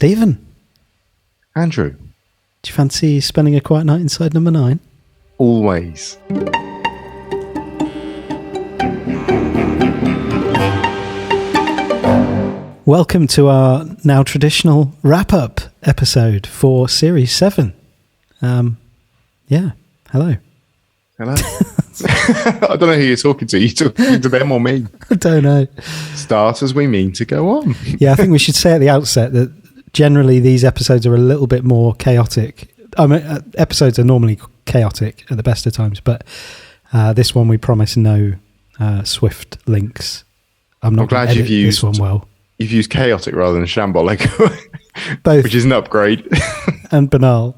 Stephen. Andrew. Do you fancy spending a quiet night inside number 9? Always. Welcome to our now traditional wrap-up episode for Series 7. Hello. Hello. I don't know who you're talking to. You're talking to them or me? I don't know. Start as we mean to go on. Yeah, I think we should say at the outset that generally these episodes are a little bit more chaotic. I mean, episodes are normally chaotic at the best of times, but this one we promise no swift links. I'm glad you've used this one well. You've used chaotic rather than shambolic, both, which is an upgrade. And banal.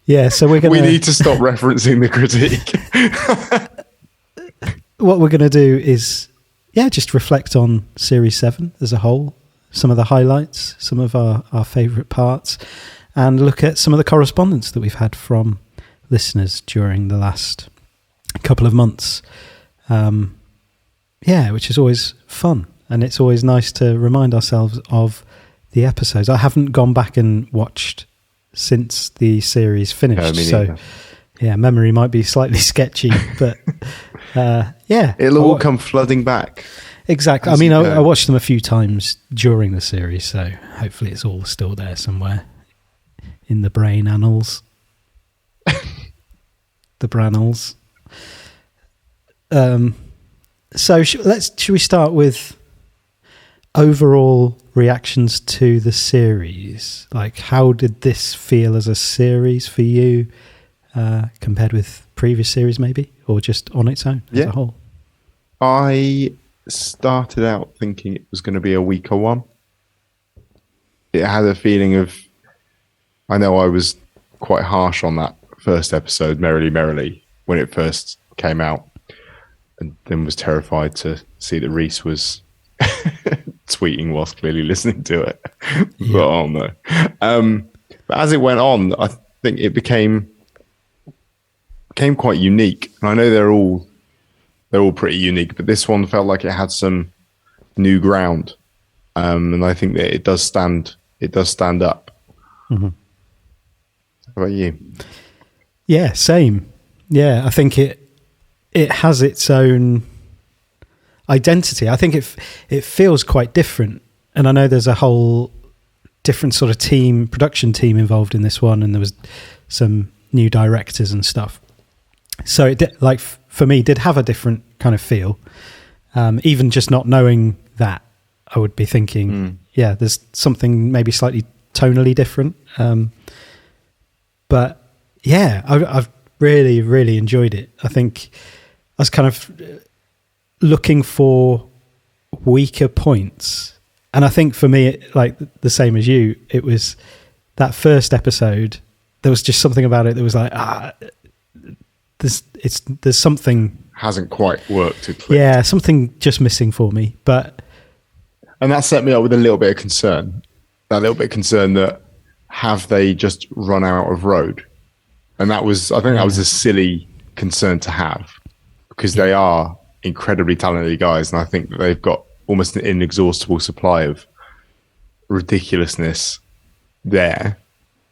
Yeah, so we need to stop referencing the critique. What we're going to do is, just reflect on Series 7 as a whole, some of the highlights, some of our favourite parts, and look at some of the correspondence that we've had from listeners during the last couple of months. Which is always fun. And it's always nice to remind ourselves of the episodes. I haven't gone back and watched since the series finished. So, memory might be slightly sketchy, but it'll all come flooding back. Exactly. I mean, I watched them a few times during the series, so hopefully it's all still there somewhere in the brain annals, the brannels. So should we start with overall reactions to the series? Like, how did this feel as a series for you compared with previous series, maybe, or just on its own as a whole? I started out thinking it was going to be a weaker one. It had a feeling of, I know I was quite harsh on that first episode, Merrily Merrily, when it first came out, and then was terrified to see that Reese was tweeting whilst clearly listening to it. Yeah. But oh no. But as it went on, I think it became quite unique. And I know they're all pretty unique, but this one felt like it had some new ground. And I think that it does stand up. Mm-hmm. How about you? Yeah, same. Yeah, I think it has its own identity. I think it feels quite different, and I know there's a whole different sort of production team involved in this one, and there was some new directors and stuff. So it did, like, for me, did have a different kind of feel. Even just not knowing that, I would be thinking, there's something maybe slightly tonally different. But yeah, I've really, really enjoyed it. I think I was kind of looking for weaker points, and I think for me, like the same as you, it was that first episode. There was just something about it that was like, there's something hasn't quite worked to click. Yeah, something just missing for me. And that set me up with a little bit of concern. That have they just run out of road? And that was a silly concern to have, because they are incredibly talented guys, and I think that they've got almost an inexhaustible supply of ridiculousness there.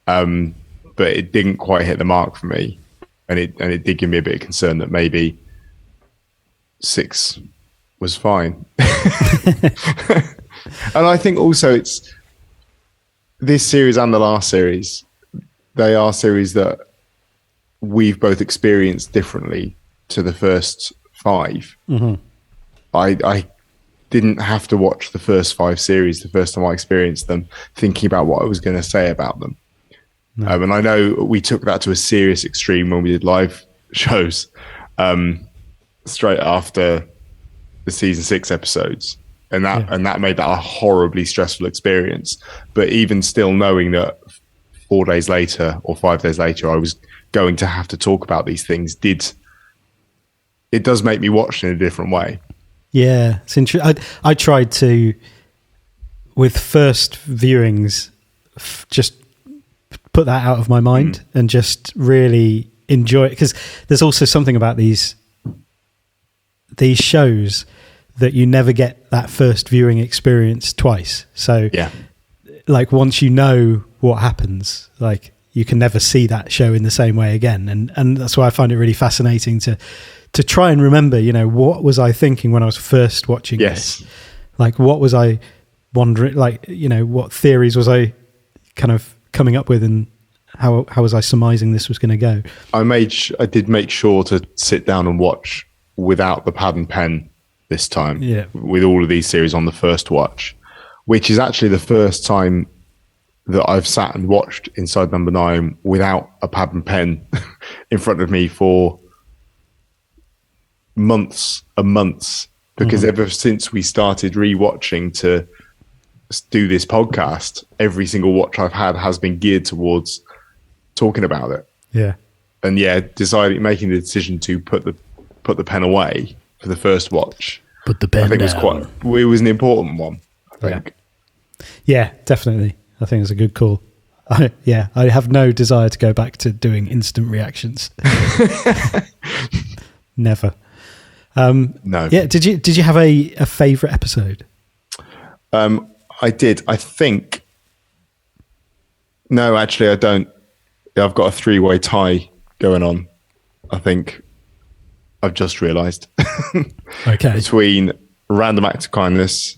But it didn't quite hit the mark for me, and it did give me a bit of concern that maybe 6 was fine. And I think also it's this series and the last series, they are series that we've both experienced differently to the first 5. Mm-hmm. I didn't have to watch the first 5 series the first time I experienced them thinking about what I was going to say about them. No. And I know we took that to a serious extreme when we did live shows straight after the season 6 episodes. And that made that a horribly stressful experience. But even still, knowing that 4 days later or 5 days later I was going to have to talk about these things, it does make me watch in a different way. Yeah, it's interesting. I tried to, with first viewings, just put that out of my mind and just really enjoy it, because there's also something about these shows that you never get that first viewing experience twice. So like once you know what happens, like you can never see that show in the same way again. And that's why I find it really fascinating to try and remember, you know, what was I thinking when I was first watching this? Like, what was I wondering, like, you know, what theories was I kind of coming up with, and how was I surmising this was going to go? I did make sure to sit down and watch without the pad and pen this time, with all of these series on the first watch, which is actually the first time that I've sat and watched Inside Number 9 without a pad and pen in front of me for months and months, because ever since we started rewatching to do this podcast, every single watch I've had has been geared towards talking about it. Yeah. And making the decision to put the pen away for the first watch. Put the pen down. It was an important one, I think. Yeah, definitely. I think it's a good call. I have no desire to go back to doing instant reactions. Never. No. Yeah. Did you have a favorite episode? I did. I think. No, actually, I don't. I've got a 3-way tie going on. I think I've just realised. Okay. Between Random Act of Kindness,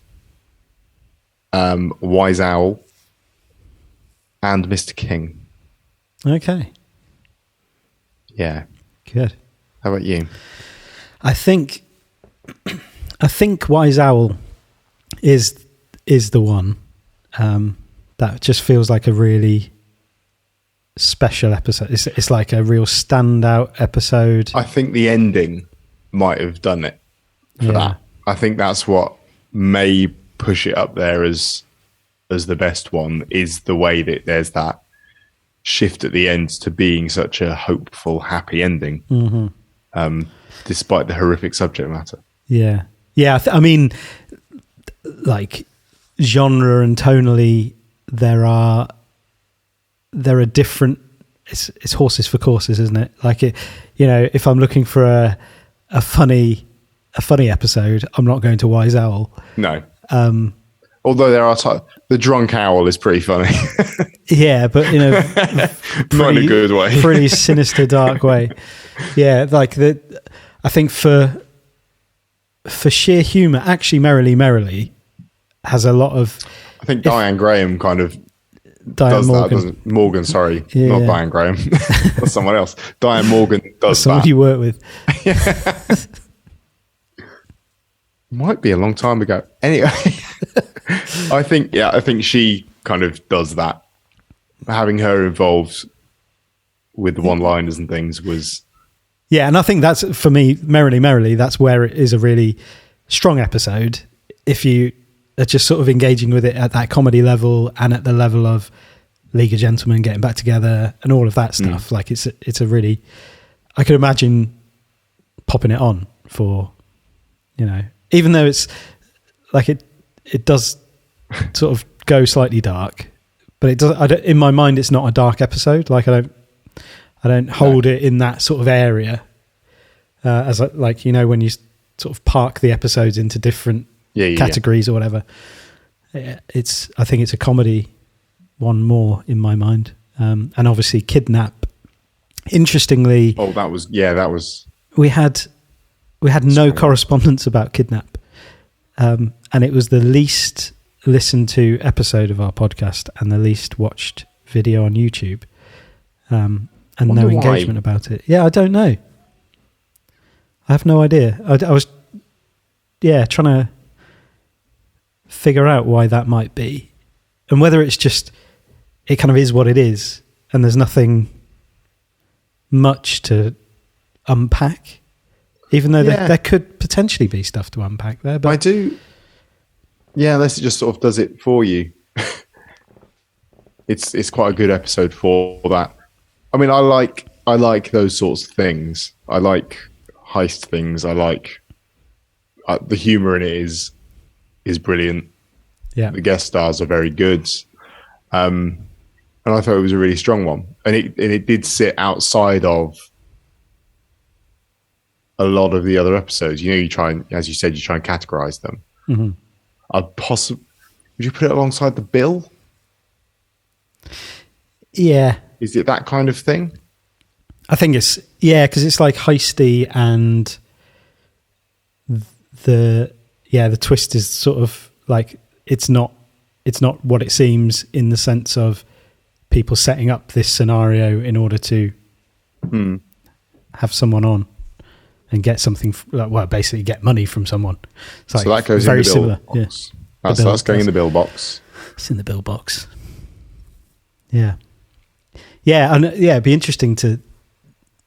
Wise Owl, and Mr. King. Okay. Yeah. Good. How about you? I think Wise Owl is the one that just feels like a really special episode. It's like a real standout episode. I think the ending might have done it for that. I think that's what may push it up there as the best one, is the way that there's that shift at the end to being such a hopeful, happy ending. Despite the horrific subject matter. Yeah. I mean, like, genre and tonally, there are different. It's horses for courses, isn't it? Like, it, you know, if I'm looking for a funny episode, I'm not going to Wise Owl. No. Although there are the drunk owl is pretty funny. Yeah, but in a not in a good way, pretty sinister, dark way. Yeah, like I think for sheer humour, actually, Merrily has a lot of. I think Diane Graham kind of does that, doesn't Morgan? Sorry, not Diane Graham. That's someone else. Diane Morgan does someone that. you work with. Might be a long time ago. Anyway, I think she kind of does that. Having her involved with the one-liners and things was. Yeah, and I think that's, for me, Merrily, that's where it is a really strong episode. If you are just sort of engaging with it at that comedy level and at the level of League of Gentlemen getting back together and all of that stuff, like it's a really, I could imagine popping it on for, you know, even though it's like it does sort of go slightly dark, but it does. In my mind, it's not a dark episode. Like I don't hold it in that sort of area, as like, you know, when you sort of park the episodes into different categories or whatever. I think it's a comedy one more in my mind, and obviously Kidnap. Interestingly, that was we had no correspondence about Kidnap, and it was the least listened to episode of our podcast and the least watched video on YouTube. And no engagement about it. Yeah, I don't know. I have no idea. I was, trying to figure out why that might be, and whether it's just, it kind of is what it is, and there's nothing much to unpack, even though there could potentially be stuff to unpack there. But I do. Yeah, unless it just sort of does it for you. It's quite a good episode for that. I mean, I like those sorts of things. I like heist things. I like the humor in it is brilliant. Yeah, the guest stars are very good, and I thought it was a really strong one. And it did sit outside of a lot of the other episodes. You know, you try and categorize them. Mm-hmm. Would you put it alongside The Bill? Yeah. Is it that kind of thing? I think it's, because it's like heisty, and the twist is sort of like, it's not what it seems, in the sense of people setting up this scenario in order to have someone on and get something, basically get money from someone. It's like, so that goes very in the bill similar. box. Yeah. That's going in the bill box. It's in the bill box. Yeah. Yeah, and it'd be interesting to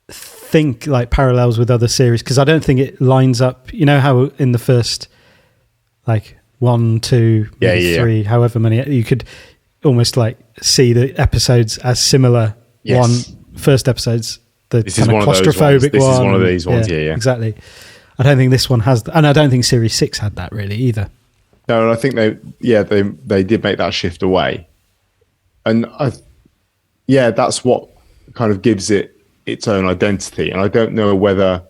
think like parallels with other series, because I don't think it lines up. You know how in the first, like 1, 2, maybe 3, however many, you could almost like see the episodes as similar. Yes. First episodes, the this kind of claustrophobic This one. is one of these ones. Yeah, exactly. I don't think this one has, and I don't think Series 6 had that really either. No, and I think they did make that shift away, and that's what kind of gives it its own identity. And I don't know whether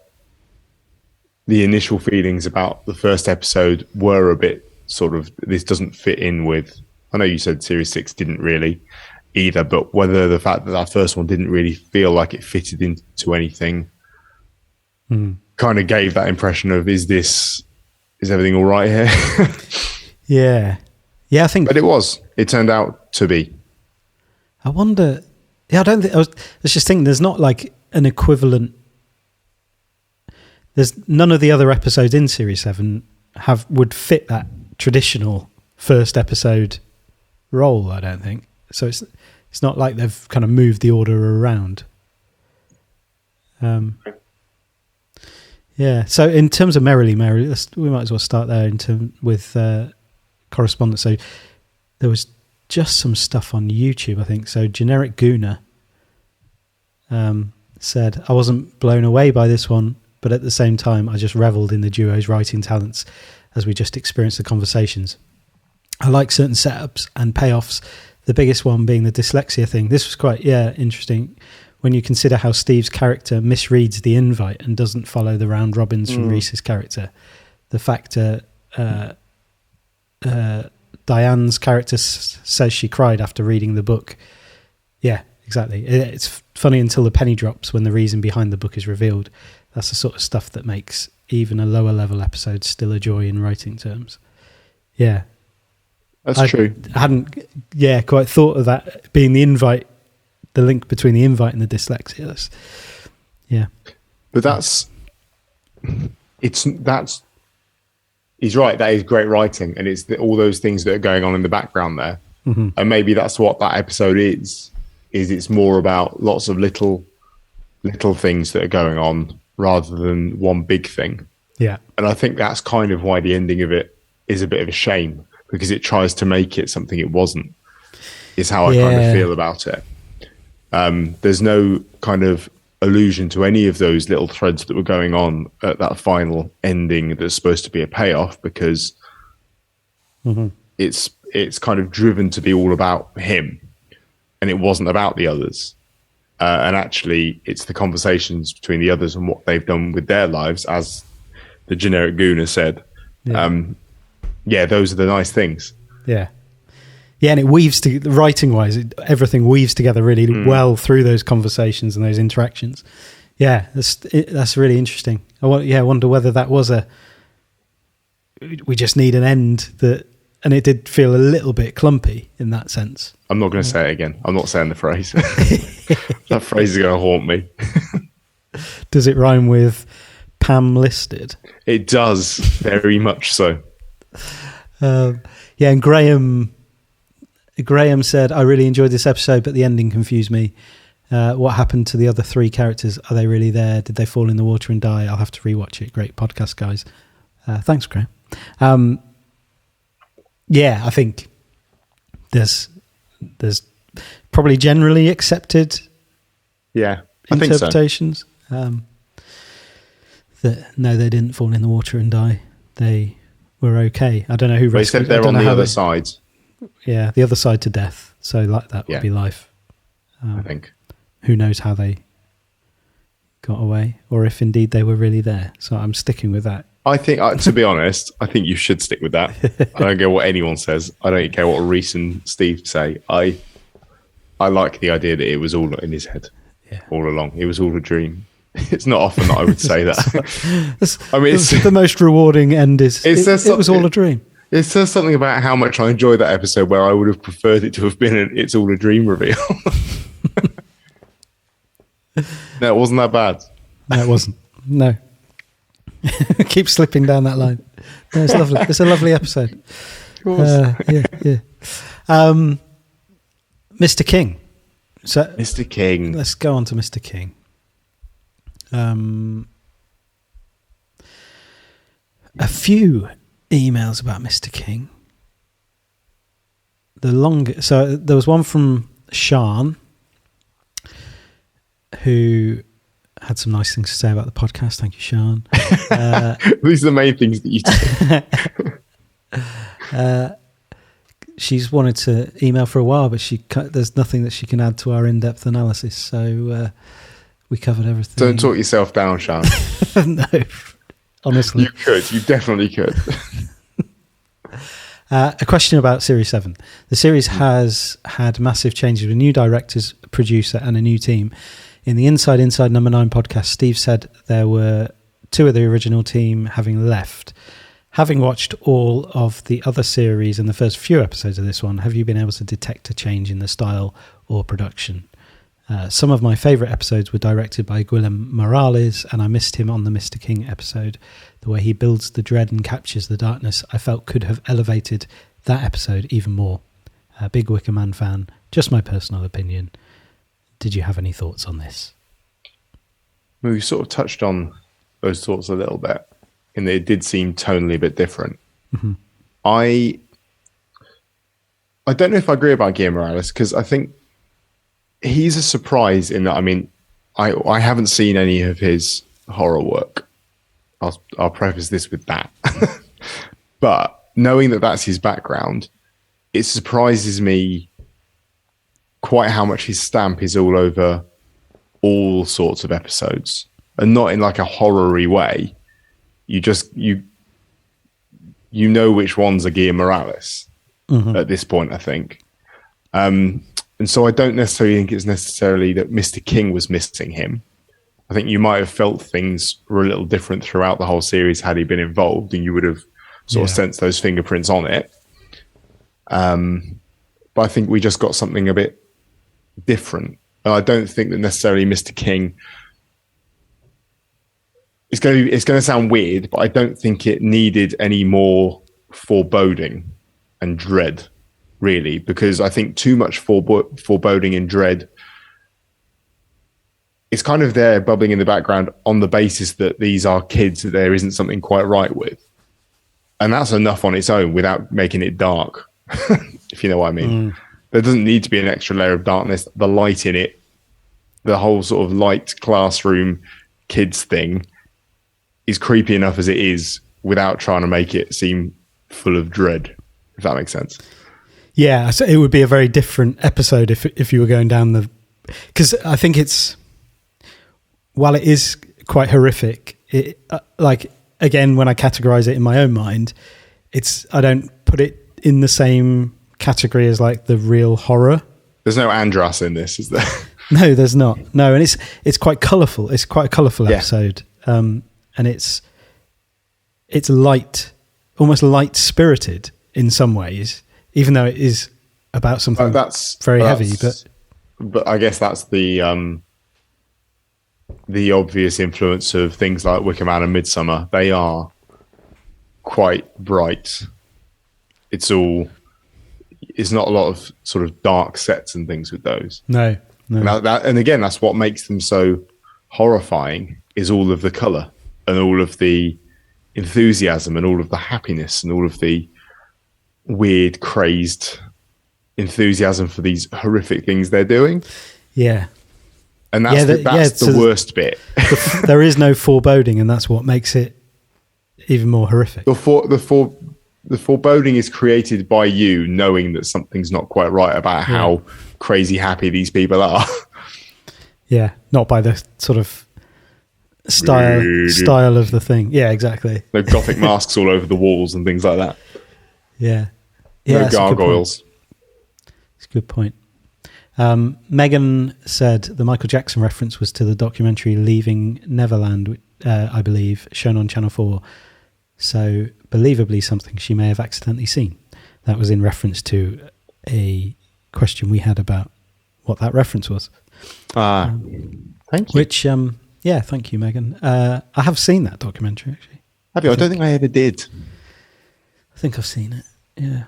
the initial feelings about the first episode were a bit sort of, this doesn't fit in with, I know you said Series 6 didn't really either, but whether the fact that that first one didn't really feel like it fitted into anything kind of gave that impression of, is everything all right here? Yeah, I think. But it turned out to be. I wonder. Yeah, I was just thinking, there's not like an equivalent. There's none of the other episodes in Series 7 would fit that traditional first episode role, I don't think. So it's not like they've kind of moved the order around. Yeah. So in terms of Merrily, we might as well start there with correspondence. So there was just some stuff on YouTube, I think. So Generic Gooner said, I wasn't blown away by this one, but at the same time, I just reveled in the duo's writing talents as we just experienced the conversations. I like certain setups and payoffs, the biggest one being the dyslexia thing. This was quite, interesting when you consider how Steve's character misreads the invite and doesn't follow the round robins from Reese's character. The fact Diane's character says she cried after reading the book. Yeah, exactly. It's funny until the penny drops when the reason behind the book is revealed. That's the sort of stuff that makes even a lower level episode still a joy in writing terms. Yeah. That's true. I hadn't, quite thought of that being the invite, the link between the invite and the dyslexia. But he's right. That is great writing, and it's all those things that are going on in the background there. Mm-hmm. And maybe that's what that episode is it's more about lots of little things that are going on rather than one big thing. Yeah. And I think that's kind of why the ending of it is a bit of a shame, because it tries to make it something it wasn't, is how I kind of feel about it. There's no kind of allusion to any of those little threads that were going on at that final ending that's supposed to be a payoff, because it's kind of driven to be all about him, and it wasn't about the others. And actually, it's the conversations between the others and what they've done with their lives, as the Generic Gooner said. Those are the nice things. Yeah, and it weaves together, writing-wise, everything weaves together really well through those conversations and those interactions. Yeah, that's really interesting. I wonder whether that was we just need an end and it did feel a little bit clumpy in that sense. I'm not going to say it again. I'm not saying the phrase. That phrase is going to haunt me. Does it rhyme with Pam listed? It does, very much so. And Graham said, I really enjoyed this episode, but the ending confused me. What happened to the other 3 characters? Are they really there? Did they fall in the water and die? I'll have to rewatch it. Great podcast, guys. Thanks, Graham. I think there's probably generally accepted interpretations. I think so. That no, they didn't fall in the water and die. They were okay. I don't know who. They said they're on the other side. Yeah, the other side to death. So like that would be life. I think. Who knows how they got away, or if indeed they were really there. So I'm sticking with that. I think, to be honest, I think you should stick with that. I don't care what anyone says. I don't care what Reese and Steve say. I I like the idea that it was all in his head all along. It was all a dream. It's not often that I would say that. I mean, it's the most rewarding end. It was all a dream. It says something about how much I enjoyed that episode, where I would have preferred it to have been "It's all a dream" reveal. No, it wasn't that bad. No, it wasn't. No. Keep slipping down that line. No, it's lovely. It's a lovely episode. Yeah. Mr. King. So, Mr. King. Let's go on to Mr. King. A few emails about Mr. King. So there was one from Sean, who had some nice things to say about the podcast. Thank you, Sean. These are the main things that you do. She's wanted to email for a while, but there's nothing that she can add to our in-depth analysis. So we covered everything. Don't talk yourself down, Sean. No, honestly. You could. You definitely could. A question about Series 7. The series has had massive changes with new directors, producer, and a new team. In the Inside Number 9 podcast, Steve said there were 2 of the original team having left. Having watched all of the other series and the first few episodes of this one, have you been able to detect a change in the style or production? Some of my favourite episodes were directed by Guillermo Morales, and I missed him on the Mr. King episode. The way he builds the dread and captures the darkness, I felt could have elevated that episode even more. Big Wicker Man fan, just my personal opinion. Did you have any thoughts on this? Well, we sort of touched on those thoughts a little bit, in that it did seem tonally a bit different. Mm-hmm. I don't know if I agree about Guillermo Morales, because I think he's a surprise in that, I mean, I haven't seen any of his horror work. I'll preface this with that. But knowing that that's his background, it surprises me quite how much his stamp is all over all sorts of episodes, and not in like a horror-y way. You know which ones are Guillermo Morales at this point, I think. And so I don't necessarily think it's necessarily that Mr. King was missing him. I think you might have felt things were a little different throughout the whole series had he been involved, and you would have sort of sensed those fingerprints on it. But I think we just got something a bit different. And I don't think that necessarily Mr. King... It's going to sound weird, but I don't think it needed any more foreboding and dread, really, because I think too much foreboding and dread is kind of there bubbling in the background on the basis that these are kids that there isn't something quite right with. And that's enough on its own without making it dark, if you know what I mean. There doesn't need to be an extra layer of darkness. The light in it, the whole sort of light classroom kids thing is creepy enough as it is without trying to make it seem full of dread, if that makes sense. Yeah, so it would be a very different episode if you were going down the... Because I think it's... While it is quite horrific, it like, again, when I categorize it in my own mind, I don't put it in the same category as like the real horror. There's no Andras in this, is there? No, there's not. No, and it's quite colourful. It's quite a colourful episode. And it's light, almost light-spirited in some ways, even though it is about something very heavy. But I guess that's the obvious influence of things like Wicker Man and Midsummer. They are quite bright. It's not a lot of sort of dark sets and things with those. No. And again, that's what makes them so horrifying, is all of the colour and all of the enthusiasm and all of the happiness and all of the weird, crazed enthusiasm for these horrific things they're doing. Yeah. And that's the worst bit. There is no foreboding, and that's what makes it even more horrific. The foreboding is created by you knowing that something's not quite right about how crazy happy these people are. Yeah, not by the sort of style of the thing. Yeah, exactly. No gothic masks all over the walls and things like that. Yeah. No gargoyles. It's a good point. Megan said the Michael Jackson reference was to the documentary Leaving Neverland, I believe, shown on Channel 4. So, believably something she may have accidentally seen. That was in reference to a question we had about what that reference was. Thank you. Which, thank you, Megan. I have seen that documentary, actually. Have you? I don't think I ever did. I think I've seen it. Yeah.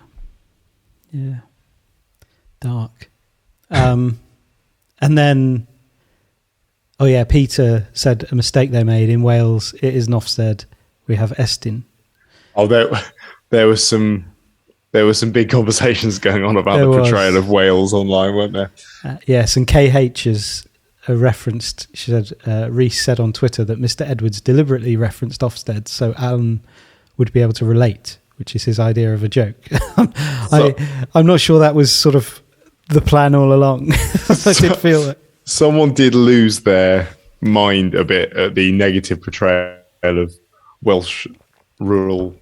Yeah. Dark. And then, Peter said a mistake they made in Wales. It is Ofsted. We have Estyn. Oh, there was some big conversations going on about the portrayal of Wales online, weren't there? Yes, and KH has referenced. She said Reese said on Twitter that Mr. Edwards deliberately referenced Ofsted so Alan would be able to relate, which is his idea of a joke. I'm not sure that was sort of the plan all along. I did feel it. Someone did lose their mind a bit at the negative portrayal of Welsh rural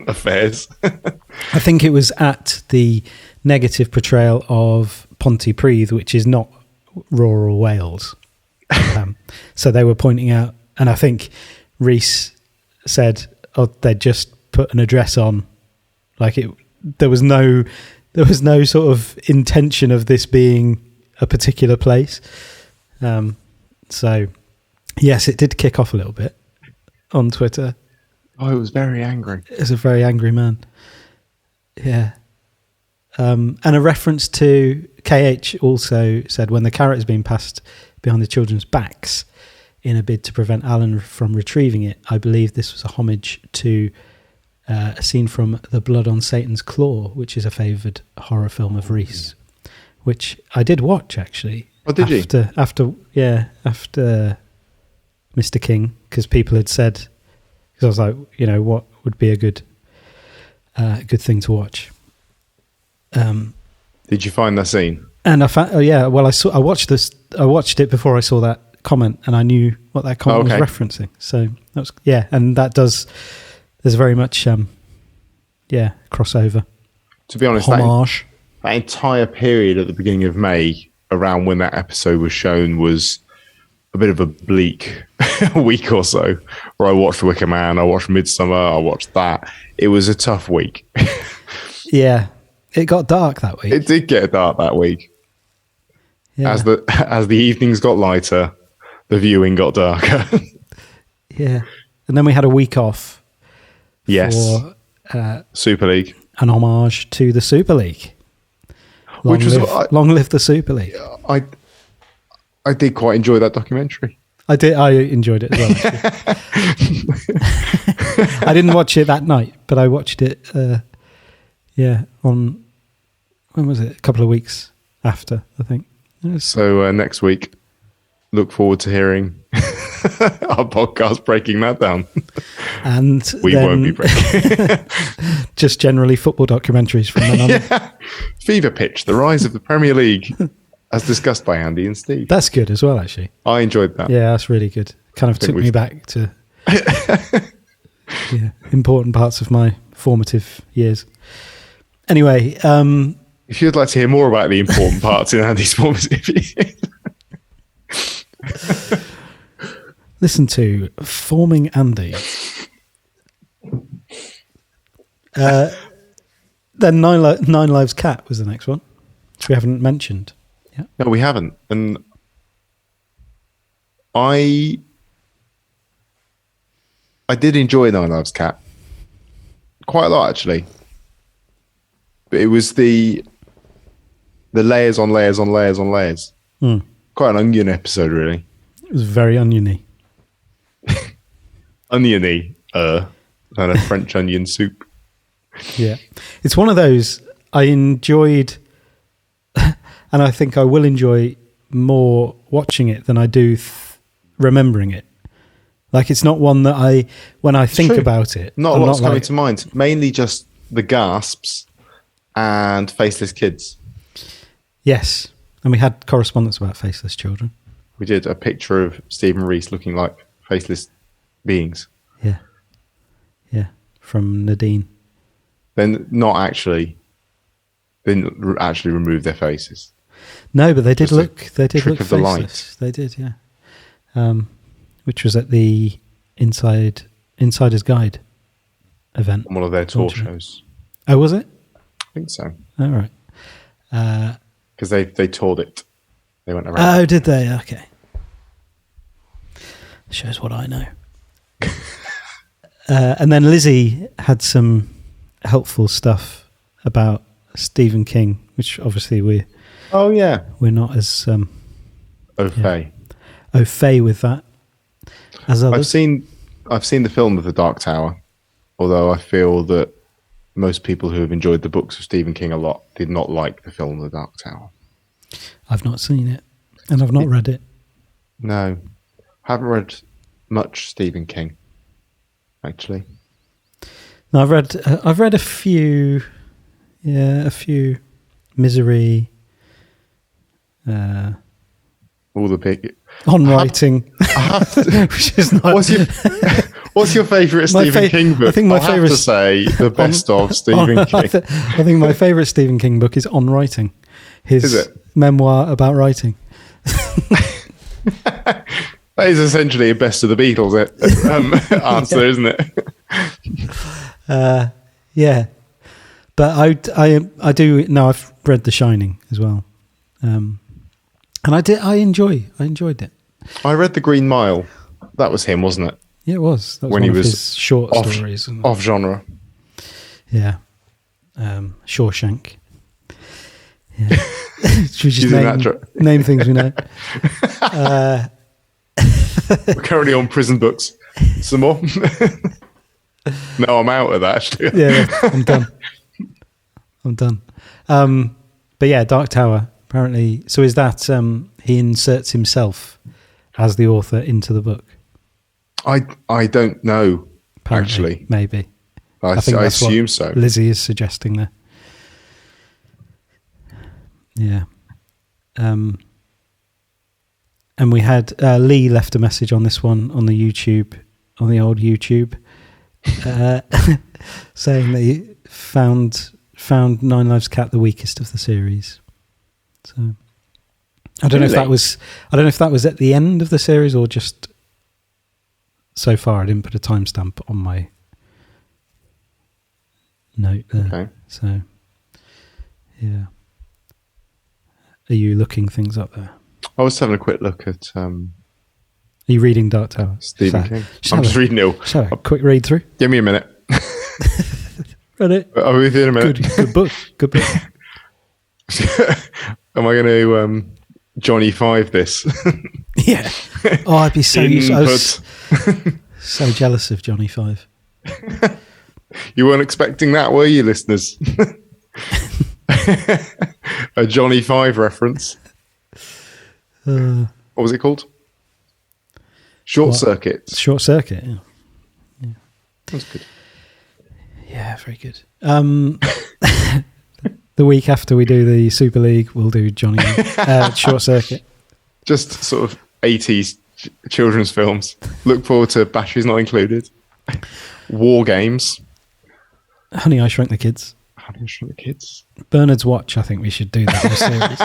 affairs. I think it was at the negative portrayal of Pontypridd, which is not rural Wales. So they were pointing out, and I think Reese said, they'd just put an address on. Like there was no sort of intention of this being a particular place. So yes, it did kick off a little bit on Twitter. Oh, it was very angry. It's a very angry man. Yeah. And a reference to KH also said, when the carrot is being passed behind the children's backs in a bid to prevent Alan from retrieving it, I believe this was a homage to a scene from The Blood on Satan's Claw, which is a favoured horror film of Reese, which I did watch, actually. Oh, did you? After Mr. King, because people had said, because I was like, what would be a good thing to watch? Did you find that scene? And I found, I watched it before I saw that comment, and I knew what that comment was referencing. So that was, and that there's very much, crossover. To be honest, homage. That entire period at the beginning of May, around when that episode was shown, was a bit of a bleak week or so, where I watched The Wicker Man, I watched Midsummer, I watched that. It was a tough week. Yeah, it got dark that week. It did get dark that week. Yeah. As the evenings got lighter, the viewing got darker. Yeah, and then we had a week off. Yes, for Super League, an homage to the Super League. Long live the Super League. I did quite enjoy that documentary. I enjoyed it as well. I didn't watch it that night, but I watched it. On when was it? A couple of weeks after, I think. So next week, look forward to hearing our podcast breaking that down. And we won't be breaking. Just generally football documentaries from then on. Yeah. Fever Pitch: The Rise of the Premier League, as discussed by Andy and Steve. That's good as well, actually. I enjoyed that. Yeah, that's really good. Kind of took me back to important parts of my formative years. Anyway, if you'd like to hear more about the important parts in Andy's formative years, listen to Forming Andy. Then Nine Lives Cat was the next one, which we haven't mentioned. Yeah. No, we haven't. And I did enjoy Nine Lives Cat quite a lot, actually. But it was the layers on layers on layers on layers. Mm. Quite an onion episode, really. It was very oniony. Oniony, and a French onion soup. Yeah. It's one of those I enjoyed, and I think I will enjoy more watching it than I do remembering it. Like, it's not one that when I think about it... Not a lot's coming to mind. Mainly just the gasps and faceless kids. Yes. And we had correspondence about faceless children. We did a picture of Stephen Reese looking like faceless beings. Yeah. Yeah. From Nadine. Then didn't actually remove their faces. No, but they did look. They did trick look of the faceless. They did, yeah. Which was at the Insider's Guide event. One of their tour shows. Oh, was it? I think so. All right. Because they toured it. They went around. Oh, did they? Okay. Shows what I know. And then Lizzie had some helpful stuff about Stephen King, which obviously we're not as au fait with that as others. I've seen the film of The Dark Tower, although I feel that most people who have enjoyed the books of Stephen King a lot did not like the film The Dark Tower. I've not seen it, and I've not read it. No, haven't read much Stephen King, actually. No, I've read a few. Yeah, a few. Misery. All the big On Writing. Which is not. What's your favourite Stephen King book? I think my favourite. To say the best of Stephen King. I think my favourite Stephen King book is On Writing. His memoir about writing. That is essentially a best of the Beatles answer, isn't it? Yeah, but I do know I've read The Shining as well, and I enjoyed it. I read The Green Mile. That was him, wasn't it? Yeah, it was. That was when he was his short stories. Off genre. Yeah, Shawshank. Yeah. Should we just name things we know? We're currently on prison books. Some more? No, I'm out of that, actually. Yeah, I'm done. But yeah, Dark Tower, apparently. So is that he inserts himself as the author into the book? I don't know, apparently, actually. Maybe. I assume so. Lizzie is suggesting there. Yeah. And we had Lee left a message on this one on the old YouTube, saying that he found Nine Lives Cat the weakest of the series. So I don't know if that was at the end of the series or just so far. I didn't put a timestamp on my note there. Okay. So yeah. Are you looking things up there? I was having a quick look at... Are you reading Dark Tower? Stephen King. I'm just reading it. Shall I? Quick read through? Give me a minute. Read it? I'll be with you in a minute. Good book. Good book. Am I going to Johnny Five this? Yeah. Oh, I'd be so so jealous of Johnny Five. You weren't expecting that, were you, listeners? A Johnny Five reference. What was it called? Short Circuit. Short Circuit, yeah. That's good. Yeah, very good. The week after we do the Super League, we'll do Johnny Short Circuit. Just sort of 80s children's films. Look forward to Batteries Not Included. War Games. Honey, I Shrunk the Kids. Honey, I Shrunk the Kids. Bernard's Watch, I think we should do that in a series.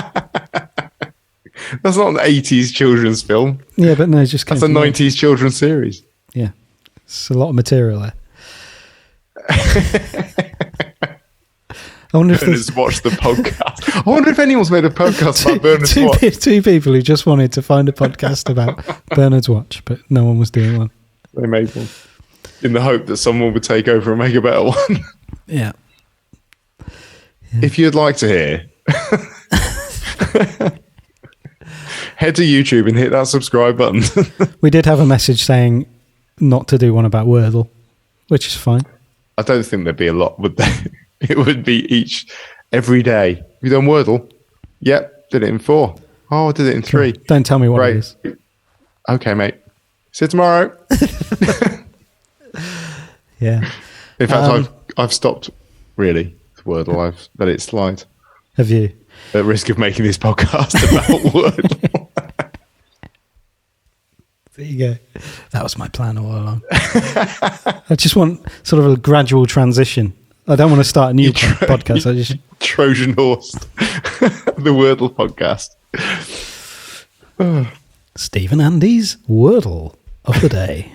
That's not an 80s children's film. Yeah, but no, just that's a 90s children's series. Yeah. It's a lot of material there. I wonder if Bernard's Watch the podcast. I wonder if anyone's made a podcast about Bernard's Watch. Two people who just wanted to find a podcast about Bernard's Watch, but no one was doing one. They made one. In the hope that someone would take over and make a better one. Yeah. If you'd like to hear, head to YouTube and hit that subscribe button. We did have a message saying not to do one about Wordle, which is fine. I don't think there'd be a lot, would there? It would be every day. Have you done Wordle? Yep, did it in 4. Oh, I did it in 3. Don't tell me what it is. Okay, mate. See you tomorrow. Yeah. In fact, I've stopped really with Wordle. I've let it slide. Have you? At risk of making this podcast about Wordle. There you go. That was my plan all along. I just want sort of a gradual transition. I don't want to start a new podcast. I just Trojan horse. The Wordle podcast. Steve and Andy's Wordle of the day.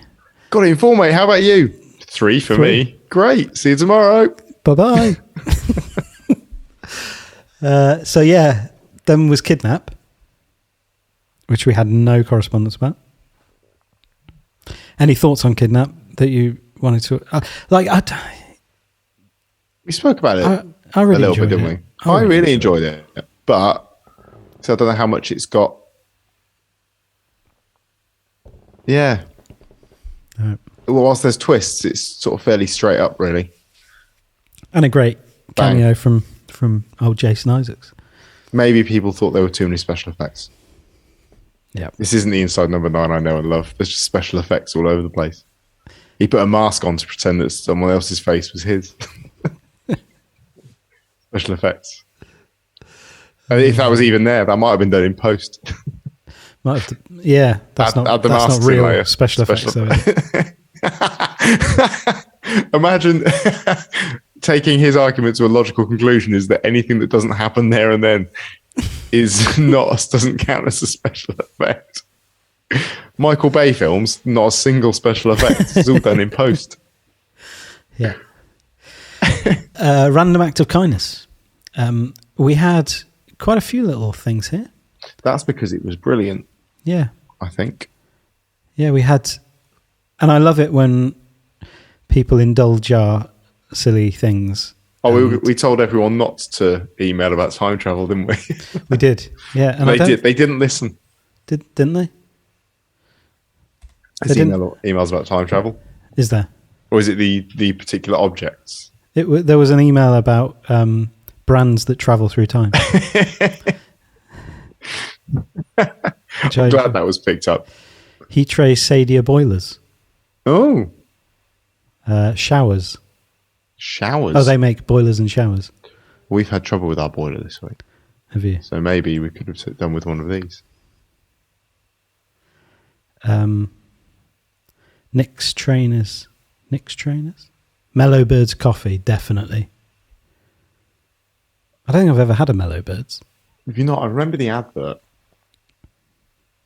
Got it in full, mate. How about you? 3 for me. Great. See you tomorrow. Bye-bye. So, yeah, then was Kidnap, which we had no correspondence about. Any thoughts on Kidnap that you wanted to... we spoke about it I really a little bit, didn't it. we? I really enjoyed it. But, so I don't know how much it's got. Yeah. Well, whilst there's twists, it's sort of fairly straight up, really. And a great cameo from old Jason Isaacs. Maybe people thought there were too many special effects. Yeah. This isn't the Inside Number 9 I know and love. There's just special effects all over the place. He put a mask on to pretend that someone else's face was his. Special effects. And if that was even there, that might have been done in post. Yeah, that's not real special effects. Imagine taking his argument to a logical conclusion is that anything that doesn't happen there and then doesn't count as a special effect. Michael Bay films, not a single special effect. It's all done in post. Yeah. Random act of kindness. We had quite a few little things here. That's because it was brilliant. Yeah. I think. Yeah, we had... And I love it when people indulge our silly things. Oh, we told everyone not to email about time travel, didn't we? We did. Yeah. And they didn't listen. Didn't they? There's emails about time travel. Is there? Or is it the particular objects? There was an email about brands that travel through time. I'm glad that was picked up. Heattray Sadia boilers. Oh. Showers. Showers? Oh, they make boilers and showers. We've had trouble with our boiler this week. Have you? So maybe we could have done with one of these. Nick's Trainers. Mellow Birds coffee, definitely. I don't think I've ever had a Mellow Birds. Have you not? I remember the advert.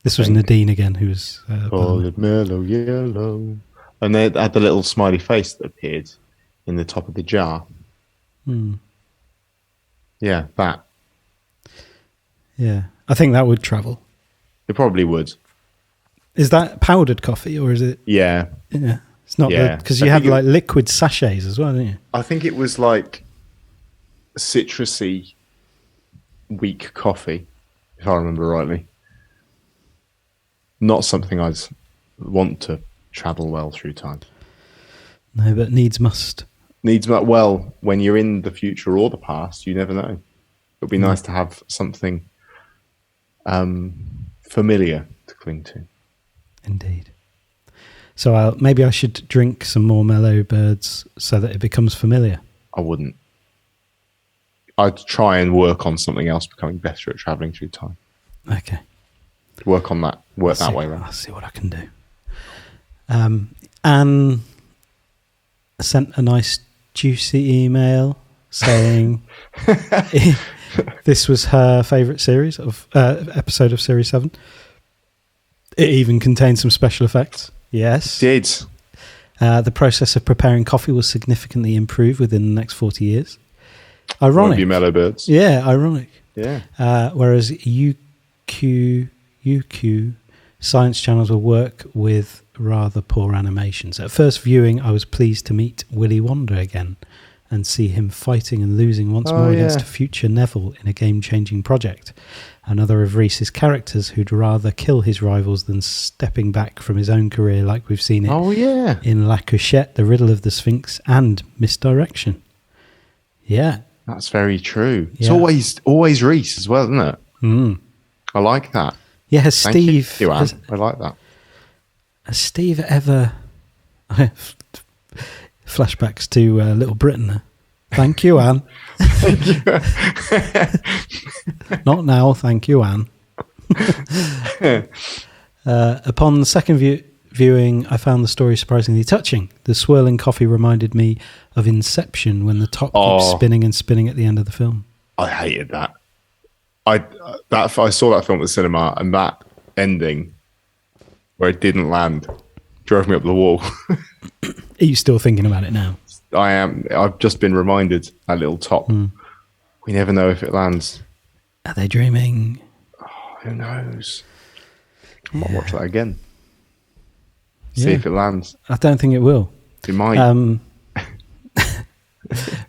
This was Nadine again, who was... Solid mellow yellow. And they had the little smiley face that appeared in the top of the jar. Yeah, that. Yeah, I think that would travel. It probably would. Is that powdered coffee or is it... Yeah. Yeah. It's not because you had like liquid sachets as well, didn't you? I think it was like citrusy, weak coffee, if I remember rightly. Not something I'd want to travel well through time. No, but needs must. Well, when you're in the future or the past, you never know. It would be nice to have something familiar to cling to. Indeed. So maybe I should drink some more Mellow Birds so that it becomes familiar. I wouldn't. I'd try and work on something else, becoming better at travelling through time. Okay. Work on that. Work that way around. I'll see what I can do. Anne sent a nice juicy email saying this was her favourite series of episode of Series 7. It even contained some special effects. Yes. It did. The process of preparing coffee will significantly improve within the next 40 years. Ironic. Won't be Mellow Birds. Yeah, ironic. Yeah. Whereas UQ science channels will work with rather poor animations. At first viewing, I was pleased to meet Willy Wonka again and see him fighting and losing once more against future Neville in a game-changing project. Another of Reese's characters who'd rather kill his rivals than stepping back from his own career like we've seen it in La Couchette, The Riddle of the Sphinx and Misdirection. Yeah. That's very true. Yeah. It's always Reese as well, isn't it? Mm. I like that. Yeah, has Steve... You, I like that. Has Steve ever... Flashbacks to Little Britain. Thank you, Anne. Not now, thank you, Anne. Upon the second viewing, I found the story surprisingly touching. The swirling coffee reminded me of Inception when the top keeps spinning and spinning at the end of the film. I hated that. I saw that film at the cinema, and that ending where it didn't land drove me up the wall. Are you still thinking about it now? I am. I've just been reminded that little top. We never know if it lands. Are they dreaming? Oh, who knows? I might watch that again. See if it lands. I don't think it will. It might.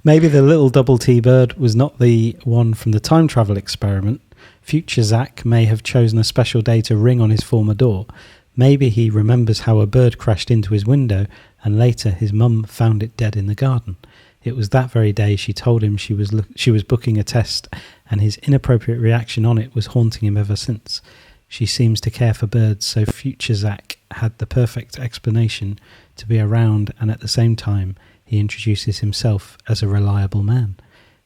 Maybe the little double T bird was not the one from the time travel experiment. Future Zach may have chosen a special day to ring on his former door. Maybe he remembers how a bird crashed into his window and later his mum found it dead in the garden. It was that very day she told him she was booking a test, and his inappropriate reaction on it was haunting him ever since. She seems to care for birds, so future Zach had the perfect explanation to be around, and at the same time he introduces himself as a reliable man.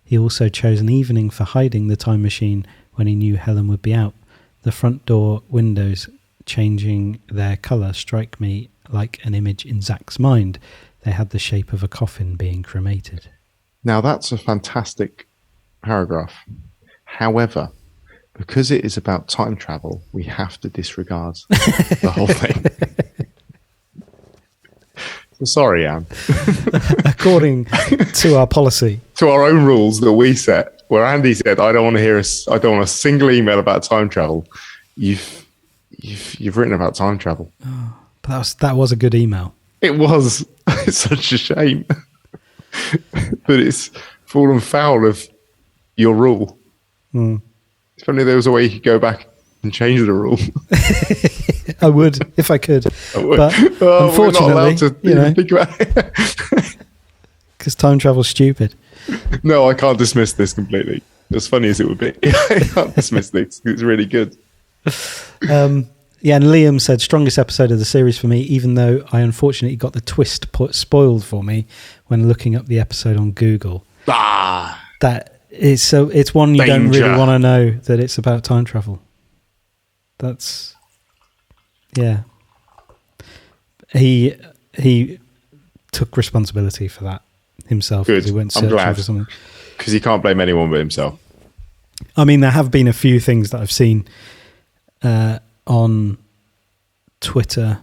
He also chose an evening for hiding the time machine when he knew Helen would be out. The front door windows changing their colour strike me like an image in Zach's mind. They had the shape of a coffin being cremated. Now that's a fantastic paragraph. However, because it is about time travel, we have to disregard the whole thing. So sorry, Anne. According to our policy. To our own rules that we set, where Andy said, I don't want a single email about time travel. You've written about time travel. Oh, but that was a good email. It was. It's such a shame that it's fallen foul of your rule. If only there was a way you could go back and change the rule. I would, if I could. I would. But unfortunately, we're not allowed to even think about it. Because time travel's stupid. No, I can't dismiss this completely. As funny as it would be, I can't dismiss this. It's really good. Yeah, and Liam said, strongest episode of the series for me, even though I unfortunately got the twist spoiled for me when looking up the episode on Google. That is so. It's one you don't really want to know that it's about time travel. That's He took responsibility for that himself. Good. He went I'm glad for something. Because he can't blame anyone but himself. I mean, there have been a few things that I've seen on Twitter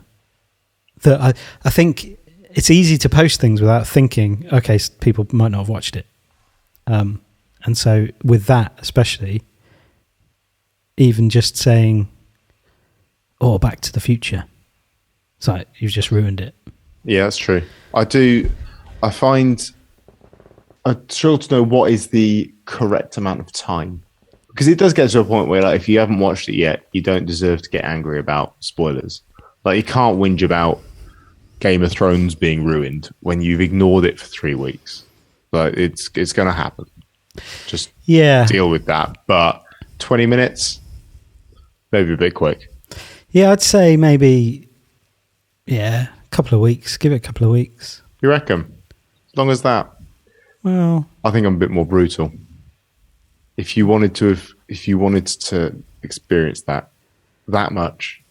that I think it's easy to post things without thinking, okay, people might not have watched it. And so with that, especially, even just saying, oh, Back to the Future, it's like, you've just ruined it. Yeah, that's true. I struggle to know what is the correct amount of time. Because it does get to a point where, like, if you haven't watched it yet, you don't deserve to get angry about spoilers. Like, you can't whinge about Game of Thrones being ruined when you've ignored it for 3 weeks. Like, it's going to happen. Just deal with that. But 20 minutes, maybe a bit quick. Yeah, I'd say maybe, a couple of weeks. Give it a couple of weeks. You reckon? As long as that? Well, I think I'm a bit more brutal. If you wanted to experience that much,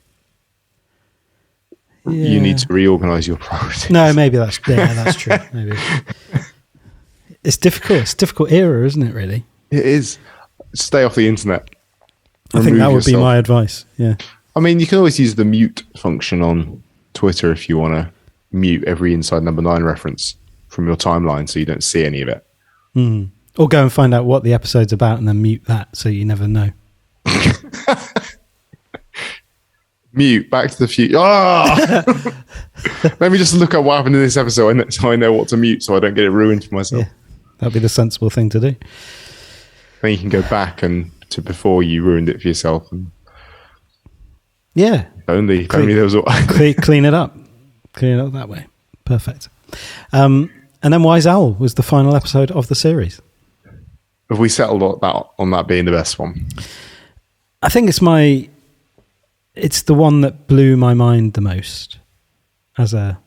you need to reorganize your priorities. No, maybe that's true. Maybe it's difficult. It's a difficult era, isn't it? Really, it is. Stay off the internet. I think that would be my advice. Yeah. I mean, you can always use the mute function on Twitter if you want to mute every Inside Number 9 reference from your timeline, so you don't see any of it. Or go and find out what the episode's about and then mute that so you never know. Mute Back to the Future. Let me just look at what happened in this episode so I know what to mute so I don't get it ruined for myself. Yeah, that'd be the sensible thing to do. Then you can go back and to before you ruined it for yourself. And only there was clean it up. Clean it up that way. Perfect. And then Wise Owl was the final episode of the series. Have we settled on that being the best one? I think it's the one that blew my mind the most as a,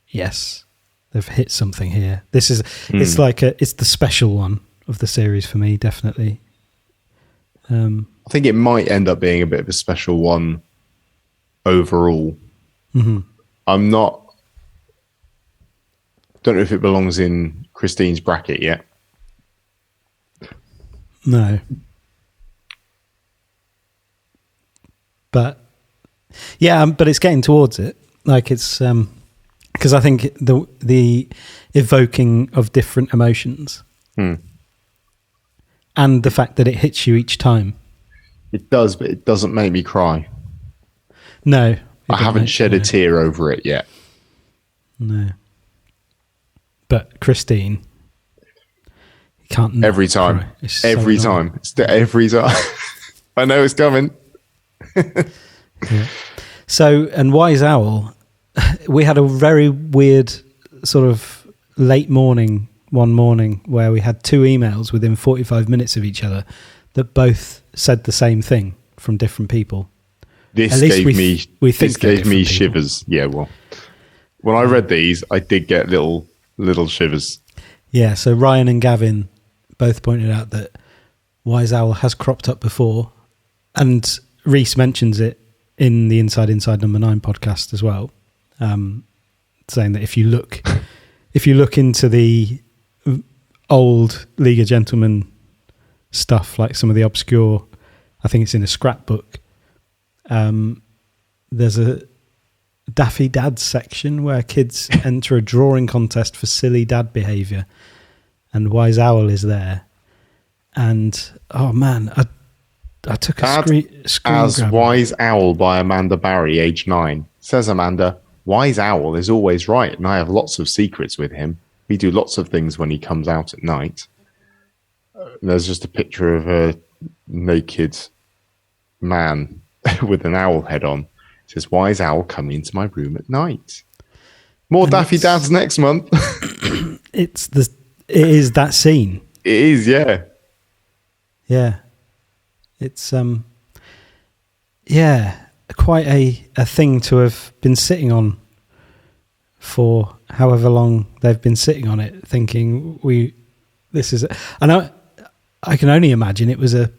yes, they've hit something here. This is, it's like it's the special one of the series for me, definitely. I think it might end up being a bit of a special one overall. I'm not, don't know if it belongs in Christine's bracket yet. No. But yeah, but it's getting towards it. Like it's because I think the evoking of different emotions and the fact that it hits you each time. It does, but it doesn't make me cry. No. I haven't shed a tear over it yet. No. But Christine, you can't. Every time. Every time. Every time. I know it's coming. Yeah. So, and Wise Owl, we had a very weird sort of late morning one morning where we had 2 emails within 45 minutes of each other that both said the same thing from different people. This gave me shivers. Yeah, well, when I read these, I did get little shivers. Yeah, so Ryan and Gavin both pointed out that Wise Owl has cropped up before, and Reese mentions it in the Inside Number 9 podcast as well, saying that if you look into the old League of Gentlemen stuff, like some of the obscure, I think it's in a scrapbook, there's a Daffy Dads section where kids enter a drawing contest for silly dad behaviour, and Wise Owl is there. And oh man, I took a screen as grab. Wise Owl by Amanda Barry, age 9. Says Amanda, Wise Owl is always right, and I have lots of secrets with him. We do lots of things when he comes out at night. There's just a picture of a naked man with an owl head on. It says, Wise Owl coming into my room at night. More and Daffy Dads next month. It is that scene. It is, yeah. Yeah. It's quite a thing to have been sitting on for however long they've been sitting on it, thinking I can only imagine it was a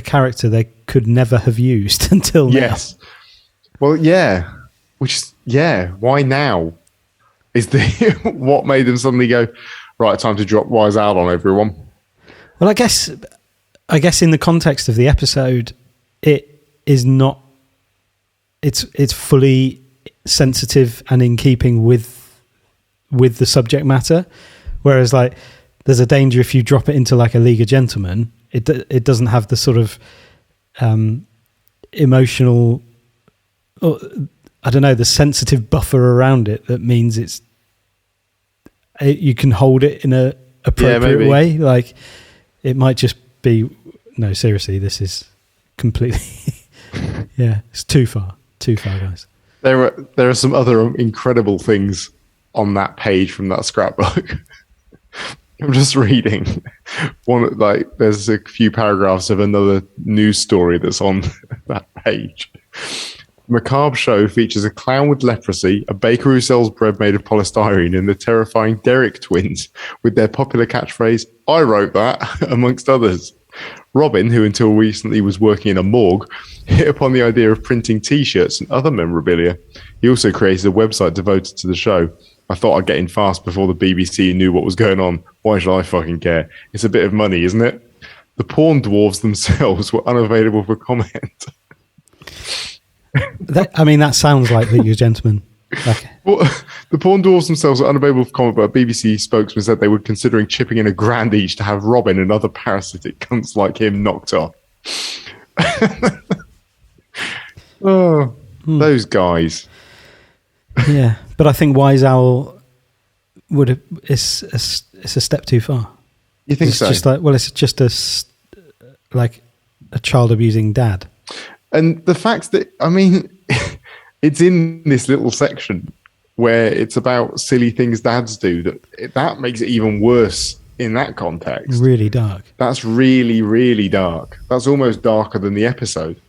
character they could never have used until now. Yes. Well, yeah. Why now? Is what made them suddenly go, right, time to drop Wise Owl on everyone? Well, I guess in the context of the episode, it is not. It's fully sensitive and in keeping with the subject matter, whereas like there's a danger if you drop it into like a League of Gentlemen, it doesn't have the sort of emotional, or, I don't know, the sensitive buffer around it that means you can hold it in a appropriate way. Like it might just be, no, seriously, this is completely, it's too far, guys. There are some other incredible things on that page from that scrapbook. I'm just reading one, like there's a few paragraphs of another news story that's on that page. Macabre show features a clown with leprosy, a baker who sells bread made of polystyrene, and the terrifying Derrick twins with their popular catchphrase, I wrote that, amongst others. Robin, who until recently was working in a morgue, hit upon the idea of printing T-shirts and other memorabilia. He also created a website devoted to the show. I thought I'd get in fast before the BBC knew what was going on. Why should I fucking care? It's a bit of money, isn't it? The porn dwarves themselves were unavailable for comment. That sounds like the Gentleman. Okay. Well, the porn dwarves themselves were unavailable for comment, but a BBC spokesman said they were considering chipping in $1,000 each to have Robin and other parasitic cunts like him knocked off. Those guys. Yeah, but I think Wise Owl it's a step too far. You think it's so? Just like, well, it's just a child abusing dad. And the fact that, I mean, it's in this little section where it's about silly things dads do, that makes it even worse in that context. Really dark. That's really, really dark. That's almost darker than the episode.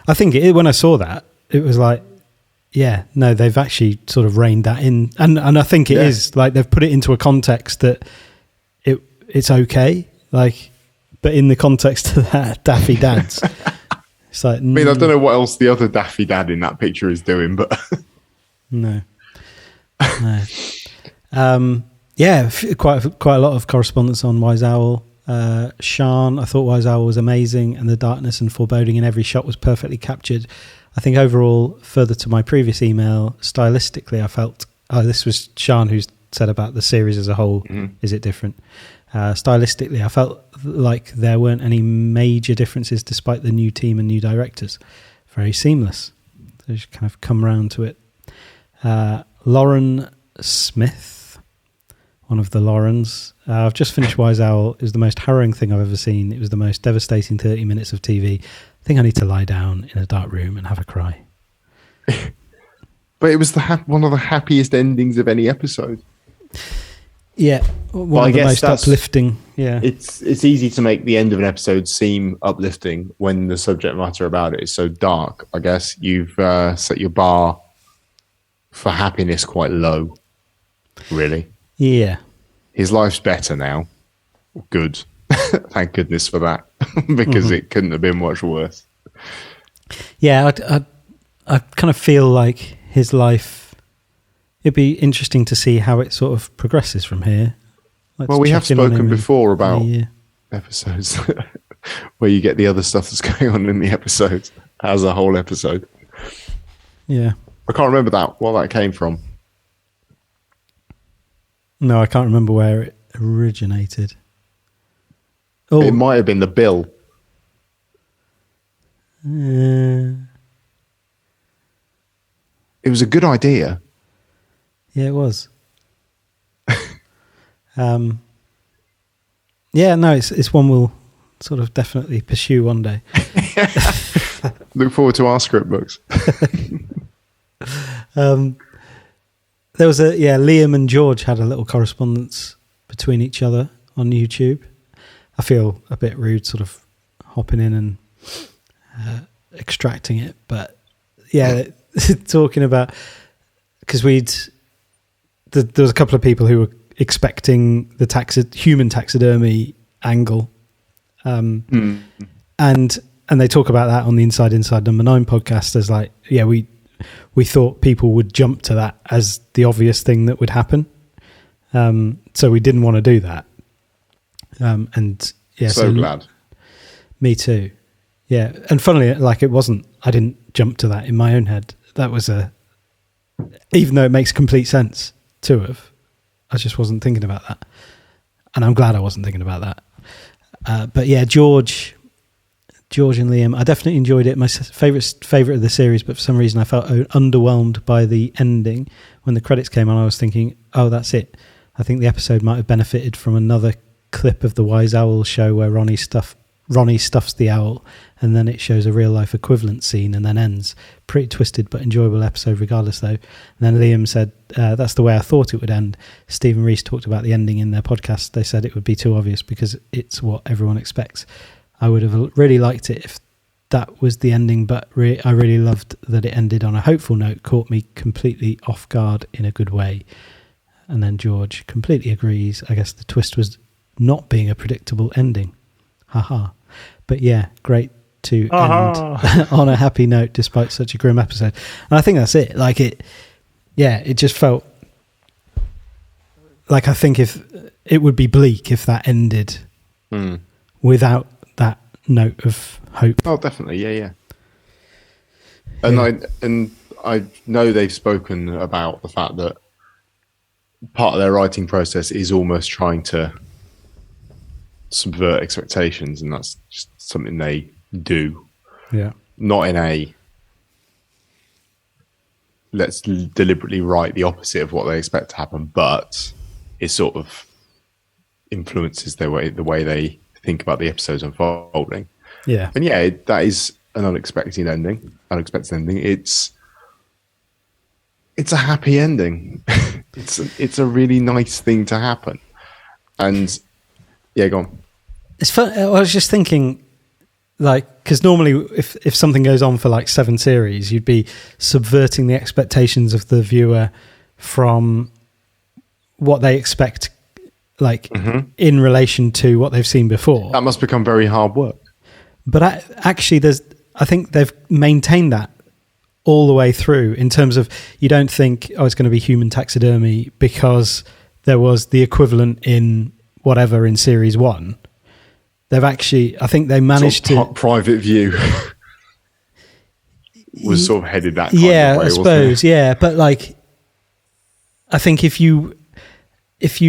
I think when I saw that, it was like, yeah, no, they've actually sort of reined that in. And I think it is, like, they've put it into a context that it's okay. Like, but in the context of that, Daffy Dads... It's like, I mean, I don't know what else the other Daffy Dad in that picture is doing, but no. Yeah, quite a lot of correspondence on Wise Owl. Sean, I thought Wise Owl was amazing, and the darkness and foreboding in every shot was perfectly captured. I think overall, further to my previous email, stylistically, I felt... Oh, this was Sean who said about the series as a whole. Mm-hmm. Is it different? Stylistically, I felt like there weren't any major differences despite the new team and new directors. Very seamless. So just kind of come round to it. Lauren Smith, one of the Laurens. I've just finished Wise Owl. It was the most harrowing thing I've ever seen. It was the most devastating 30 minutes of TV. I think I need to lie down in a dark room and have a cry. But it was one of the happiest endings of any episode. Yeah, one of the most uplifting. Yeah, it's easy to make the end of an episode seem uplifting when the subject matter about it is so dark. I guess you've set your bar for happiness quite low, really. Yeah. His life's better now. Good. Thank goodness for that, because it couldn't have been much worse. Yeah, I kind of feel like his life... It'd be interesting to see how it sort of progresses from here. Well, we have spoken before about episodes where you get the other stuff that's going on in the episode as a whole episode. Yeah. I can't remember what that came from. No, I can't remember where it originated. Oh, it might have been the bill. It was a good idea. Yeah, it was. Yeah, no, it's one we'll sort of definitely pursue one day. Look forward to our script books. There was Liam and George had a little correspondence between each other on YouTube. I feel a bit rude sort of hopping in and extracting it, but yeah, talking about, because there was a couple of people who were expecting the human taxidermy angle, and they talk about that on the Inside Number 9 podcast as like, yeah, we thought people would jump to that as the obvious thing that would happen, so we didn't want to do that, and yeah, so glad. Me too. Yeah, and funnily, like, it wasn't, I didn't jump to that in my own head. That was even though it makes complete sense to have, I just wasn't thinking about that, and I'm glad I wasn't thinking about that. But yeah, George and Liam, I definitely enjoyed it. My favorite of the series, but for some reason I felt underwhelmed by the ending. When the credits came on, I was thinking, oh, that's it. I think the episode might have benefited from another clip of the Wise Owl show where Ronnie stuffs the owl, and then it shows a real life equivalent scene and then ends. Pretty twisted but enjoyable episode regardless though. And then Liam said, that's the way I thought it would end. Stephen Reese talked about the ending in their podcast. They said it would be too obvious because it's what everyone expects. I would have really liked it if that was the ending, but I really loved that it ended on a hopeful note, caught me completely off guard in a good way. And then George completely agrees. I guess the twist was not being a predictable ending. Haha. But yeah, great to end on a happy note despite such a grim episode. And I think that's it. Like it just felt like, I think if it would be bleak if that ended without that note of hope. Oh, definitely. Yeah. And I know they've spoken about the fact that part of their writing process is almost trying to subvert expectations, and that's just something they do. Yeah. Not in a let's deliberately write the opposite of what they expect to happen, but it sort of influences the way they think about the episodes unfolding. Yeah. And yeah, that is an unexpected ending. It's a happy ending. It's a really nice thing to happen. And yeah, go on. It's fun. I was just thinking, like, because normally if something goes on for like 7 series, you'd be subverting the expectations of the viewer from what they expect, like in relation to what they've seen before. That must become very hard work. But actually, I think they've maintained that all the way through, in terms of, you don't think, oh, it's going to be human taxidermy because there was the equivalent in whatever in series 1. they've actually, I think they managed sort of private view was sort of headed that kind of way, I suppose, yeah. But like, I think if you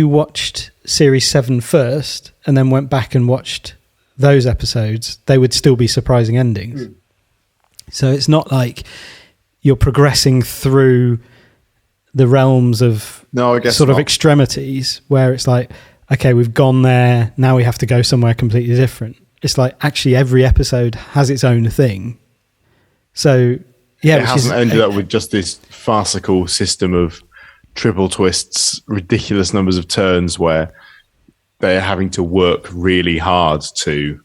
watched series 7 first and then went back and watched those episodes, they would still be surprising endings. So it's not like you're progressing through the realms of of extremities where it's like, okay, we've gone there, now we have to go somewhere completely different. It's like actually every episode has its own thing. So yeah, it hasn't ended up with just this farcical system of triple twists, ridiculous numbers of turns where they're having to work really hard to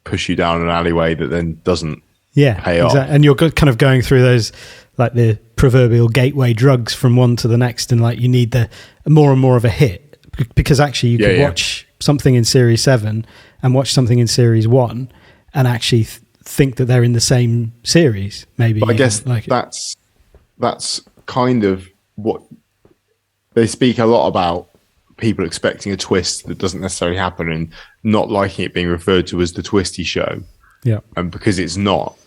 push you down an alleyway that then doesn't pay off. And you're kind of going through those, like the proverbial gateway drugs from one to the next, and like you need the more and more of a hit, because actually you could watch something in series 7 and watch something in series 1 and actually think that they're in the same series, maybe. But I guess that's kind of what they speak a lot about, people expecting a twist that doesn't necessarily happen and not liking it being referred to as the twisty show. Yeah. And because it's not,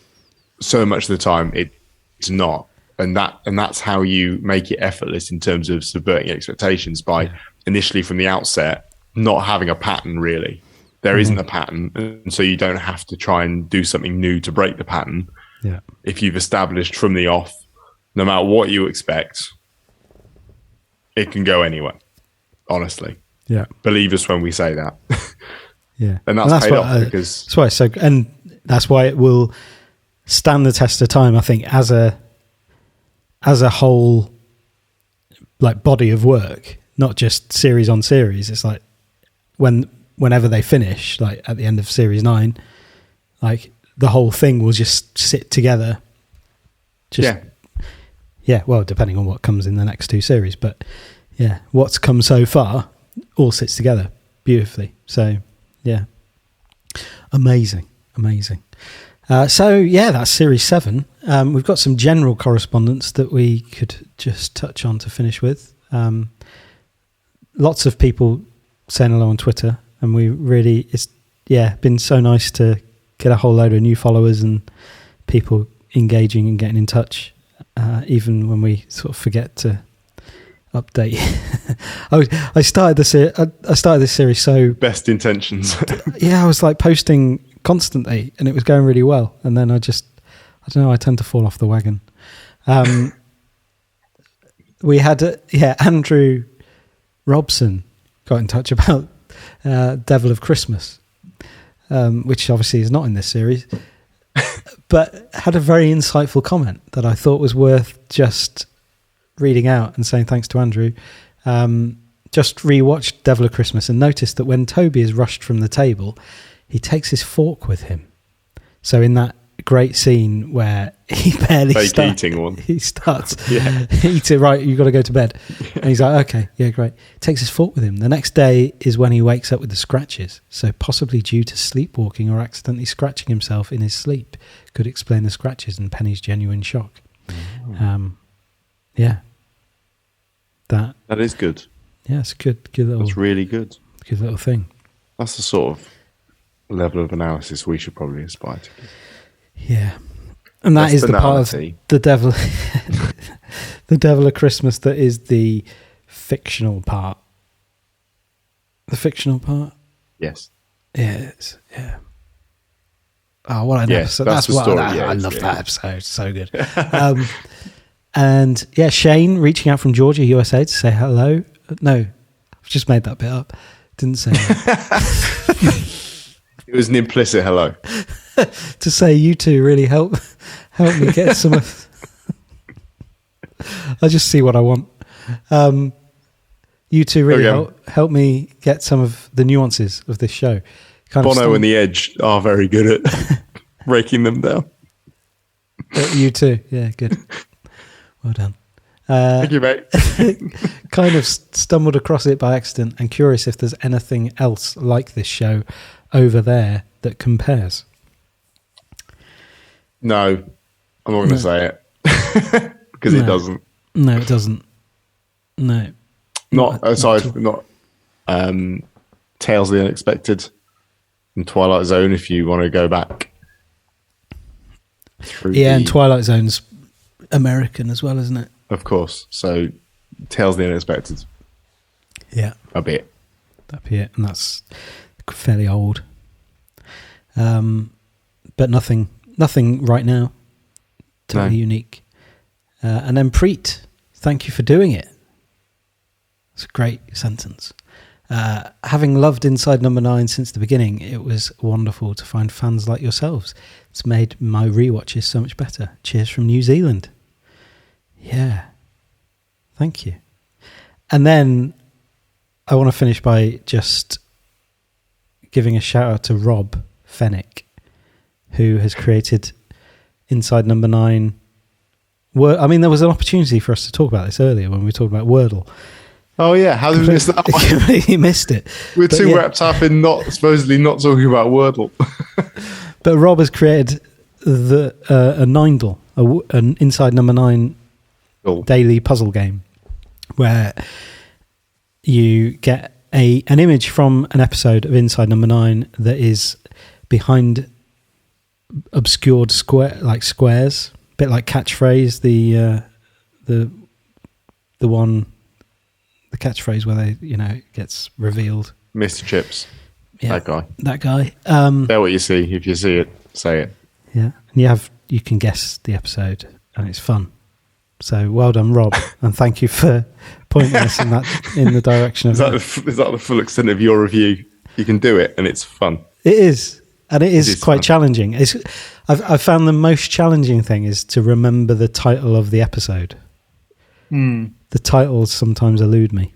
so much of the time it's not. And that's how you make it effortless in terms of subverting expectations, by initially from the outset not having a pattern really. There isn't a pattern, and so you don't have to try and do something new to break the pattern. Yeah. If you've established from the off, no matter what you expect, it can go anywhere. Honestly. Yeah. Believe us when we say that. Yeah. And that's paid off because that's why it's so, and that's why it will stand the test of time, I think, as a whole, like, body of work, not just series on series. It's like whenever they finish, like at the end of series 9, like the whole thing will just sit together. Well, depending on what comes in the next 2 series, but yeah, what's come so far all sits together beautifully. So yeah, amazing. So yeah, that's series 7. We've got some general correspondence that we could just touch on to finish with. Lots of people saying hello on Twitter, and it's been so nice to get a whole load of new followers and people engaging and getting in touch, even when we sort of forget to update. I started this series so best intentions. I was like posting constantly and it was going really well, and then I don't know, I tend to fall off the wagon. We had Andrew Robson got in touch about Devil of Christmas, which obviously is not in this series, but had a very insightful comment that I thought was worth just reading out and saying thanks to Andrew. Just rewatched Devil of Christmas and noticed that when Toby is rushed from the table, he takes his fork with him. So in that great scene where he barely eating one, he starts eat it, right, you've got to go to bed. And he's like, okay, yeah, great. Takes his fork with him. The next day is when he wakes up with the scratches. So possibly due to sleepwalking or accidentally scratching himself in his sleep. Could explain the scratches and Penny's genuine shock. Yeah. That is good. Yeah, it's good little... That's really good. Good little thing. That's the sort of level of analysis we should probably aspire to. Yeah. And that's the part of the devil... the Devil of Christmas that is the fictional part. The fictional part? Yes. Yes, yeah. Oh, what an episode. That's what story. I love that episode. It's so good. And yeah, Shane reaching out from Georgia, USA to say hello. No, I've just made that bit up. Didn't say It was an implicit hello. To say you two really help me get some of... I just see what I want. You two really help me get some of the nuances of this show. Bono and The Edge are very good at breaking them down. You too. Yeah, good. Well done. Thank you, mate. Kind of stumbled across it by accident and curious if there's anything else like this show over there that compares. No, I'm not going to say it because it doesn't. No, it doesn't. No. Not aside from Tales of the Unexpected, and Twilight Zone if you want to go back. And Twilight Zone's American as well, isn't it? Of course. So Tales of the Unexpected. Yeah. A bit. That'd be it. And that's fairly old. But nothing right now. Totally unique. And then Preet, thank you for doing it. It's a great sentence. Having loved Inside Number 9 since the beginning, it was wonderful to find fans like yourselves. It's made my rewatches so much better. Cheers from New Zealand. Yeah. Thank you. And then I want to finish by just giving a shout out to Rob Fennick, who has created Inside Number 9. I mean, there was an opportunity for us to talk about this earlier when we were talking about Wordle. Oh yeah, how did we miss that one? He missed it. We're too wrapped up in supposedly not talking about Wordle. But Rob has created a Nindle, an Inside Number 9 daily puzzle game, where you get an image from an episode of Inside Number 9 that is behind obscured squares, a bit like Catchphrase, the catchphrase where it gets revealed. Mr. Chips. Yeah, that guy. Say what you see. If you see it, say it. Yeah, and you can guess the episode, and it's fun. So well done, Rob, and thank you for pointing us in the direction of is that the full extent of your review? You can do it, and it's fun. It is, and it is quite challenging. I've found the most challenging thing is to remember the title of the episode. The titles sometimes elude me.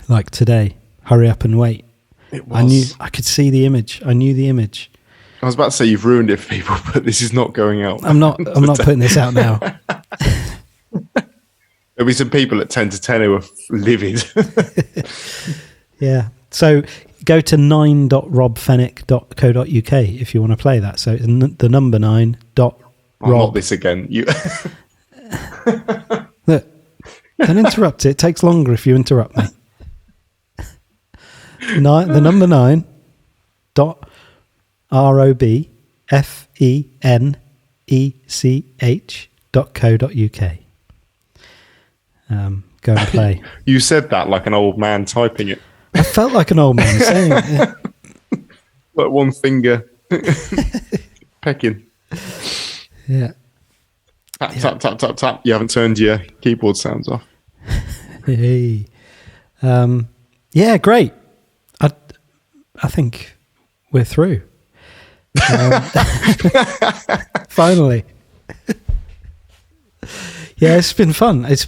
Like today, Hurry Up and Wait. It was. I could see the image. I knew the image. I was about to say you've ruined it for people, but this is not going out. I'm not putting this out now. There'll be some people at 10 to 10 who are livid. Yeah. So go to 9.robfennick.co.uk if you want to play that. So it's the number 9. Not this again. You. Look, don't interrupt it. It takes longer if you interrupt me. The number 9. ROBFENECH.co.uk. Go and play. You said that like an old man typing it. I felt like an old man saying it. Yeah. Like one finger pecking. Yeah. Tap, tap, tap, tap. You haven't turned your keyboard sounds off. Hey. Yeah, great. I think we're through. Finally. Yeah, it's been fun. It's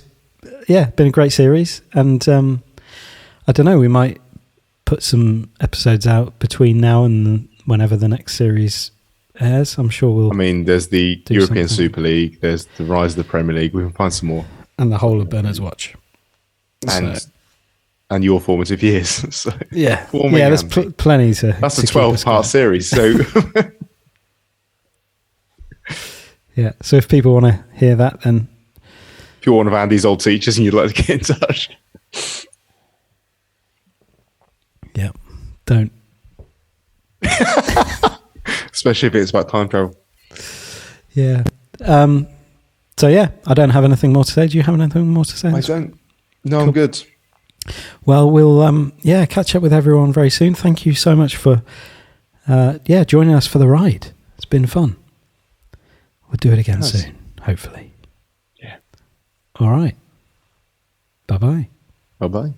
been a great series, and I don't know, we might put some episodes out between now and whenever the next series airs. I'm sure we'll. I mean, there's the European something. Super League, there's the Rise of the Premier League. We can find some more, and the whole of Bernard's Watch, and your formative years. So yeah, there's plenty to. That's a 12-part series. So yeah, so if people want to hear that, then if you're one of Andy's old teachers and you'd like to get in touch, yeah, don't. Especially if it's about time travel. Yeah. So yeah, I don't have anything more to say. Do you have anything more to say? I don't. No, cool. I'm good. Well, we'll catch up with everyone very soon. Thank you so much for joining us for the ride. It's been fun. We'll do it again soon, hopefully. Yeah. All right. Bye-bye. Bye-bye.